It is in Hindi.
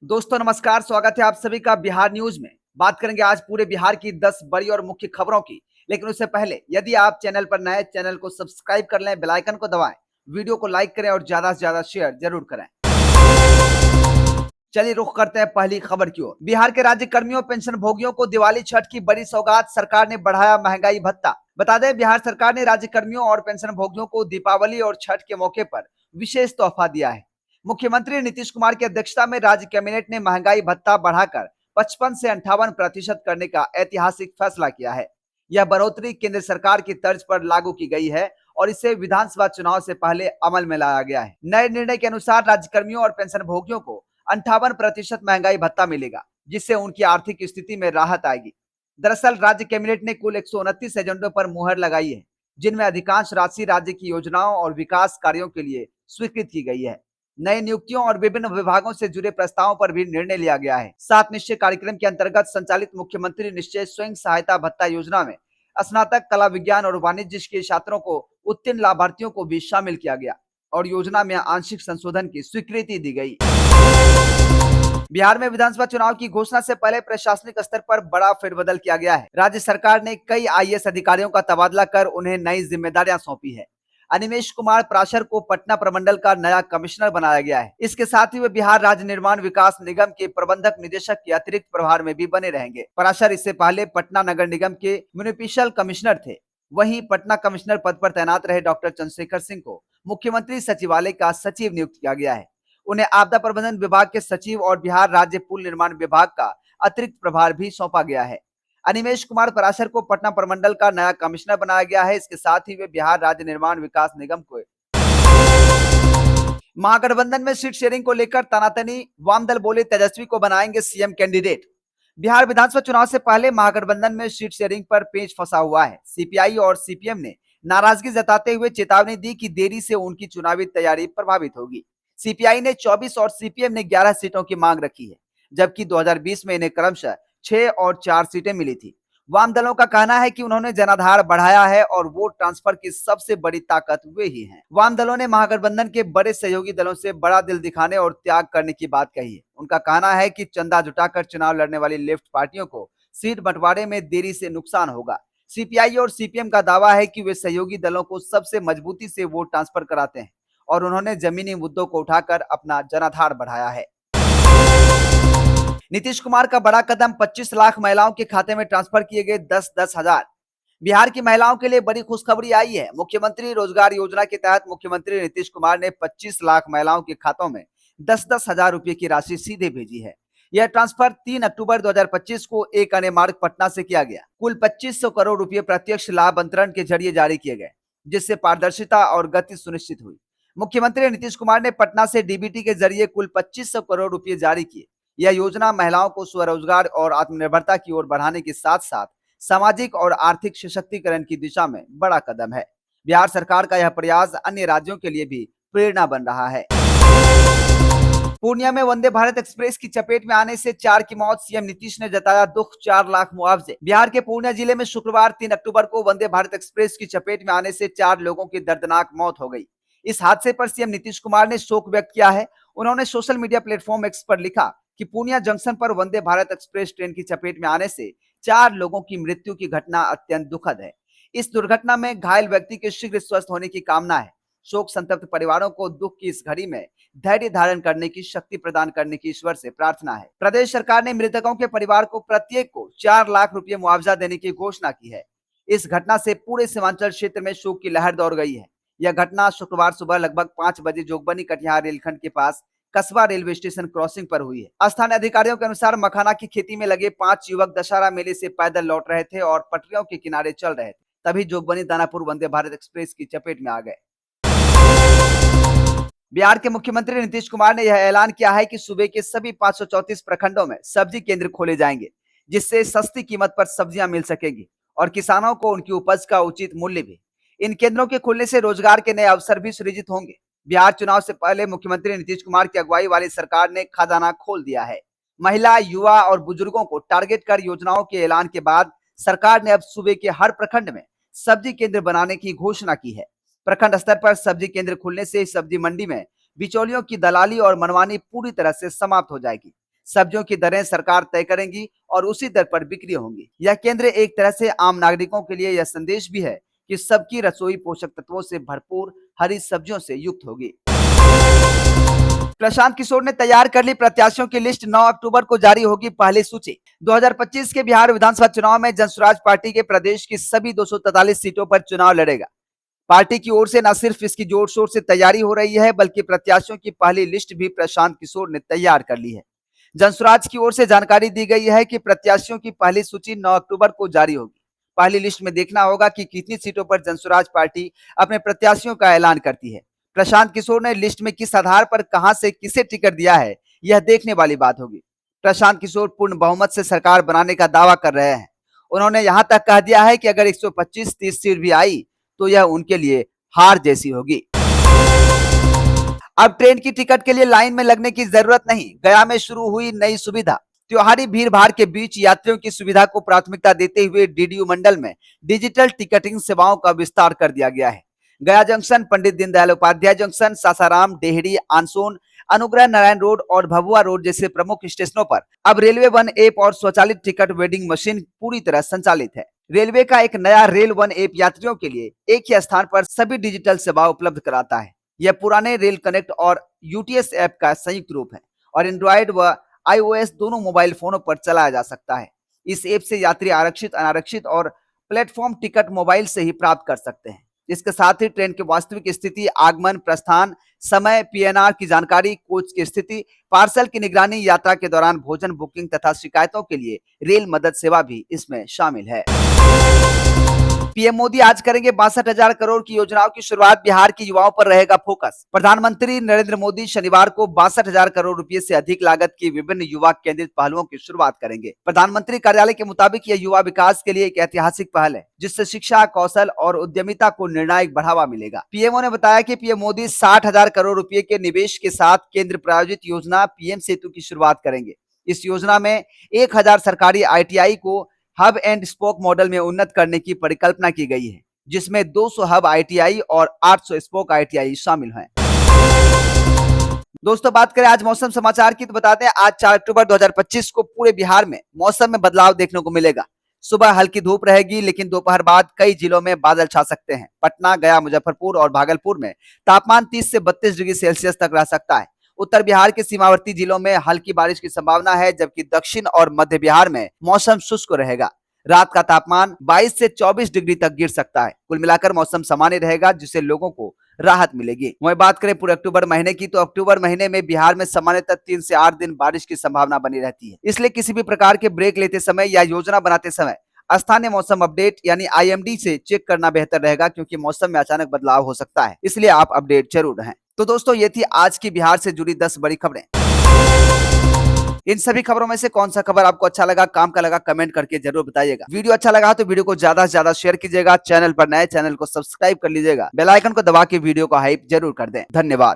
दोस्तों नमस्कार, स्वागत है आप सभी का बिहार न्यूज में। बात करेंगे आज पूरे बिहार की 10 बड़ी और मुख्य खबरों की। लेकिन उससे पहले यदि आप चैनल पर नए, चैनल को सब्सक्राइब कर लें, बेल आइकन को दबाएं, वीडियो को लाइक करें और ज्यादा से ज्यादा शेयर जरूर करें। चलिए रुख करते हैं पहली खबर की ओर। बिहार के राज्य कर्मियों पेंशन भोगियों को दिवाली छठ की बड़ी सौगात, सरकार ने बढ़ाया महंगाई भत्ता। बता दें, बिहार सरकार ने राज्य कर्मियों और पेंशन भोगियों को दीपावली और छठ के मौके पर विशेष तोहफा दिया है। मुख्यमंत्री नीतीश कुमार की अध्यक्षता में राज्य कैबिनेट ने महंगाई भत्ता बढ़ाकर 55 से 58% करने का ऐतिहासिक फैसला किया है। यह बढ़ोतरी केंद्र सरकार की तर्ज पर लागू की गई है और इसे विधानसभा चुनाव से पहले अमल में लाया गया है। नए निर्णय के अनुसार राज्य कर्मियों और पेंशन भोगियों को 58% महंगाई भत्ता मिलेगा, जिससे उनकी आर्थिक स्थिति में राहत आएगी। दरअसल राज्य कैबिनेट ने कुल 129 एजेंडों पर मुहर लगाई है, जिनमें अधिकांश राशि राज्य की योजनाओं और विकास कार्यों के लिए स्वीकृत की गई है। नई नियुक्तियों और विभिन्न विभागों से जुड़े प्रस्तावों पर भी निर्णय लिया गया है। 7 निश्चय कार्यक्रम के अंतर्गत संचालित मुख्यमंत्री निश्चय स्वयं सहायता भत्ता योजना में स्नातक, कला, विज्ञान और वाणिज्य के छात्रों को उत्तीर्ण लाभार्थियों को भी शामिल किया गया और योजना में आंशिक संशोधन की स्वीकृति दी गई। बिहार में विधानसभा चुनाव की घोषणा से पहले प्रशासनिक स्तर पर बड़ा फेरबदल किया गया है। राज्य सरकार ने कई आईएएस अधिकारियों का तबादला कर उन्हें नई जिम्मेदारियां सौंपी है। अनिमेश कुमार पराशर को पटना प्रमंडल का नया कमिश्नर बनाया गया है। इसके साथ ही वे बिहार राज्य निर्माण विकास निगम के प्रबंधक निदेशक के अतिरिक्त प्रभार में भी बने रहेंगे। पराशर इससे पहले पटना नगर निगम के म्युनिसिपल कमिश्नर थे। वहीं पटना कमिश्नर पद पर तैनात रहे डॉक्टर चंद्रशेखर सिंह को मुख्यमंत्री सचिवालय का सचिव नियुक्त किया गया है। उन्हें आपदा प्रबंधन विभाग के सचिव और बिहार राज्य पुल निर्माण विभाग का अतिरिक्त प्रभार भी सौंपा गया है। अनिमेश कुमार पराशर को पटना प्रमंडल का नया कमिश्नर बनाया गया है। इसके साथ ही वे बिहार राज्य निर्माण विकास निगम को महागठबंधन में सीट शेयरिंग को लेकर तनातनी, वाम दल बोले तेजस्वी को बनाएंगे सीएम कैंडिडेट। बिहार विधानसभा चुनाव से पहले महागठबंधन में सीट शेयरिंग पर पेच फंसा हुआ है। सीपीआई और सीपीएम ने नाराजगी जताते हुए चेतावनी दी कि देरी से उनकी चुनावी तैयारी प्रभावित होगी। सीपीआई ने 24 और सीपीएम ने 11 सीटों की मांग रखी है, जबकि 2020 में इन्हें क्रमशः 6 और 4 सीटें मिली थी। वाम दलों का कहना है कि उन्होंने जनाधार बढ़ाया है और वोट ट्रांसफर की सबसे बड़ी ताकत वे ही हैं। वाम दलों ने महागठबंधन के बड़े सहयोगी दलों से बड़ा दिल दिखाने और त्याग करने की बात कही है। उनका कहना है कि चंदा जुटाकर चुनाव लड़ने वाली लेफ्ट पार्टियों को सीट बंटवारे में देरी से नुकसान होगा। सीपीआई और सीपीएम का दावा है कि वे सहयोगी दलों को सबसे मजबूती से वोट ट्रांसफर कराते हैं और उन्होंने जमीनी मुद्दों को उठाकर अपना जनाधार बढ़ाया है। नीतीश कुमार का बड़ा कदम, 25 लाख महिलाओं के खाते में ट्रांसफर किए गए 10-10 हजार। बिहार की महिलाओं के लिए बड़ी खुशखबरी आई है। मुख्यमंत्री रोजगार योजना के तहत मुख्यमंत्री नीतीश कुमार ने 25 लाख महिलाओं के खातों में 10-10 हजार रुपए की राशि सीधे भेजी है। यह ट्रांसफर 3 अक्टूबर 2025 को एक अन्य मार्ग पटना से किया गया। कुल 2500 करोड़ रुपए प्रत्यक्ष लाभ अंतरण के जरिए जारी किए गए, जिससे पारदर्शिता और गति सुनिश्चित हुई। मुख्यमंत्री नीतीश कुमार ने पटना से डीबीटी के जरिए कुल 2500 करोड़ रुपए जारी किए। यह योजना महिलाओं को स्वरोजगार और आत्मनिर्भरता की ओर बढ़ाने के साथ साथ सामाजिक और आर्थिक सशक्तिकरण की दिशा में बड़ा कदम है। बिहार सरकार का यह प्रयास अन्य राज्यों के लिए भी प्रेरणा बन रहा है। पूर्णिया में वंदे भारत एक्सप्रेस की चपेट में आने से 4 की मौत, सीएम नीतीश ने जताया दुख, 4 लाख मुआवजे। बिहार के पूर्णिया जिले में शुक्रवार 3 अक्टूबर को वंदे भारत एक्सप्रेस की चपेट में आने से 4 लोगों की दर्दनाक मौत हो गई। इस हादसे पर सीएम नीतीश कुमार ने शोक व्यक्त किया है। उन्होंने सोशल मीडिया प्लेटफॉर्म एक्स पर लिखा कि पूर्णिया जंक्शन पर वंदे भारत एक्सप्रेस ट्रेन की चपेट में आने से 4 लोगों की मृत्यु की घटना अत्यंत दुखद है। इस दुर्घटना में घायल व्यक्ति के शीघ्र स्वस्थ होने की कामना है। शोक संतप्त परिवारों को दुख की इस घड़ी में धैर्य धारण करने की शक्ति प्रदान करने की ईश्वर से प्रार्थना है। प्रदेश सरकार ने मृतकों के परिवार को प्रत्येक को 4 लाख रुपए मुआवजा देने की घोषणा की है। इस घटना से पूरे सीमांचल क्षेत्र में शोक की लहर दौड़ गई है। यह घटना शुक्रवार सुबह लगभग 5 बजे जोगबनी कटिहार रेलखंड के पास कस्बा रेलवे स्टेशन क्रॉसिंग पर हुई है। स्थानीय अधिकारियों के अनुसार मखाना की खेती में लगे 5 युवक दशहरा मेले से पैदल लौट रहे थे और पटरियों के किनारे चल रहे थे, तभी जोगबनी दानापुर वंदे भारत एक्सप्रेस की चपेट में आ गए। बिहार के मुख्यमंत्री नीतीश कुमार ने यह ऐलान किया है कि सूबे के सभी 534 प्रखंडों में सब्जी केंद्र खोले जाएंगे, जिससे सस्ती कीमत पर सब्जियां मिल सकेंगी और किसानों को उनकी उपज का उचित मूल्य भी। इन केंद्रों के खुलने से रोजगार के नए अवसर भी सृजित होंगे। बिहार चुनाव से पहले मुख्यमंत्री नीतीश कुमार की अगुवाई वाली सरकार ने खजाना खोल दिया है। महिला, युवा और बुजुर्गों को टारगेट कर योजनाओं के ऐलान के बाद सरकार ने अब सूबे के हर प्रखंड में सब्जी केंद्र बनाने की घोषणा की है। प्रखंड स्तर पर सब्जी केंद्र खुलने से सब्जी मंडी में बिचौलियों की दलाली और मनमानी पूरी तरह से समाप्त हो जाएगी। सब्जियों की दरें सरकार तय करेंगी और उसी दर पर बिक्री होंगी। यह केंद्र एक तरह से आम नागरिकों के लिए यह संदेश भी है कि सबकी रसोई पोषक तत्वों से भरपूर हरी सब्जियों से युक्त होगी। प्रशांत किशोर ने तैयार कर ली प्रत्याशियों की लिस्ट। 9 अक्टूबर को जारी होगी पहली सूची। 2025 के बिहार विधानसभा चुनाव में जनसुराज पार्टी के प्रदेश की सभी 243 सीटों पर चुनाव लड़ेगा। पार्टी की ओर से न सिर्फ इसकी जोर शोर से तैयारी हो रही है, बल्कि प्रत्याशियों की पहली लिस्ट भी प्रशांत किशोर ने तैयार कर ली है। जनसुराज की ओर से जानकारी दी गई है कि प्रत्याशियों की पहली सूची 9 अक्टूबर को जारी होगी। पहली लिस्ट में देखना होगा कि कितनी सीटों पर जनसुराज पार्टी अपने प्रत्याशियों का ऐलान करती है। प्रशांत किशोर ने लिस्ट में किस आधार पर कहां से किसे टिकट दिया है, यह देखने वाली बात होगी। प्रशांत किशोर पूर्ण बहुमत से सरकार बनाने का दावा कर रहे हैं। उन्होंने यहां तक कह दिया है कि अगर 125-30 सीट भी आई तो यह उनके लिए हार जैसी होगी। अब ट्रेन की टिकट के लिए लाइन में लगने की जरूरत नहीं। गया में शुरू हुई नई सुविधा। त्योहारी भीड़ भाड़ के बीच यात्रियों की सुविधा को प्राथमिकता देते हुए डीडीयू मंडल में डिजिटल टिकटिंग सेवाओं का विस्तार कर दिया गया है। गया junction, Pandit Deendayal Upadhyay junction, Sasaram, Dehri, on Sone, Anugrah Narayan road और भभुआ रोड जैसे प्रमुख स्टेशनों पर अब रेलवे वन ऐप और स्वचालित टिकट वेडिंग मशीन पूरी तरह संचालित है। रेलवे का एक नया रेल वन ऐप यात्रियों के लिए एक ही स्थान पर सभी डिजिटल सेवा उपलब्ध कराता है। यह पुराने रेल कनेक्ट और यूटीएस ऐप का संयुक्त रूप है और एंड्रॉयड व iOS दोनों मोबाइल फोनों पर चलाया जा सकता है। इस ऐप से यात्री आरक्षित, अनारक्षित और प्लेटफॉर्म टिकट मोबाइल से ही प्राप्त कर सकते हैं। इसके साथ ही ट्रेन की वास्तविक स्थिति, आगमन, प्रस्थान समय, पीएनआर की जानकारी, कोच की स्थिति, पार्सल की निगरानी, यात्रा के दौरान भोजन बुकिंग तथा शिकायतों के लिए रेल मदद सेवा भी इसमें शामिल है। पीएम मोदी आज करेंगे 62,000 करोड़ की योजनाओं की शुरुआत। बिहार के युवाओं पर रहेगा फोकस। प्रधानमंत्री नरेंद्र मोदी शनिवार को 62,000 करोड़ रुपए से अधिक लागत की विभिन्न युवा केंद्रित पहलों की शुरुआत करेंगे। प्रधानमंत्री कार्यालय के मुताबिक यह युवा विकास के लिए एक ऐतिहासिक पहल है, जिससे शिक्षा, कौशल और उद्यमिता को निर्णायक बढ़ावा मिलेगा। पीएमओ ने बताया कि पीएम मोदी 60,000 करोड़ रुपए के निवेश के साथ केंद्र प्रायोजित योजना पीएम सेतु की शुरुआत करेंगे। इस योजना में 1,000 सरकारी आईटीआई को हब एंड स्पोक मॉडल में उन्नत करने की परिकल्पना की गई है, जिसमें 200 हब आईटीआई और 800 स्पोक आईटीआई शामिल हैं। दोस्तों, बात करें आज मौसम समाचार की तो बताते हैं आज 4 अक्टूबर 2025 को पूरे बिहार में मौसम में बदलाव देखने को मिलेगा। सुबह हल्की धूप रहेगी, लेकिन दोपहर बाद कई जिलों में बादल छा सकते हैं। पटना, गया, मुजफ्फरपुर और भागलपुर में तापमान 30 से 32 डिग्री सेल्सियस तक रह सकता है। उत्तर बिहार के सीमावर्ती जिलों में हल्की बारिश की संभावना है, जबकि दक्षिण और मध्य बिहार में मौसम शुष्क रहेगा। रात का तापमान 22 से 24 डिग्री तक गिर सकता है। कुल मिलाकर मौसम सामान्य रहेगा, जिससे लोगों को राहत मिलेगी। वहीं बात करें पूरे अक्टूबर महीने की तो अक्टूबर महीने में बिहार में सामान्यतः 3 से 8 दिन बारिश की संभावना बनी रहती है। इसलिए किसी भी प्रकार के ब्रेक लेते समय या योजना बनाते समय स्थानीय मौसम अपडेट यानी IMD से चेक करना बेहतर रहेगा, क्योंकि मौसम में अचानक बदलाव हो सकता है। इसलिए आप अपडेट जरूर रहें। तो दोस्तों, ये थी आज की बिहार से जुड़ी 10 बड़ी खबरें। इन सभी खबरों में से कौन सा खबर आपको अच्छा लगा, काम का लगा, कमेंट करके जरूर बताइएगा। वीडियो अच्छा लगा तो वीडियो को ज्यादा से ज्यादा शेयर कीजिएगा। चैनल पर नए चैनल को सब्सक्राइब कर लीजिएगा। बेल आइकन को दबा के वीडियो को हाइप जरूर कर दें। धन्यवाद।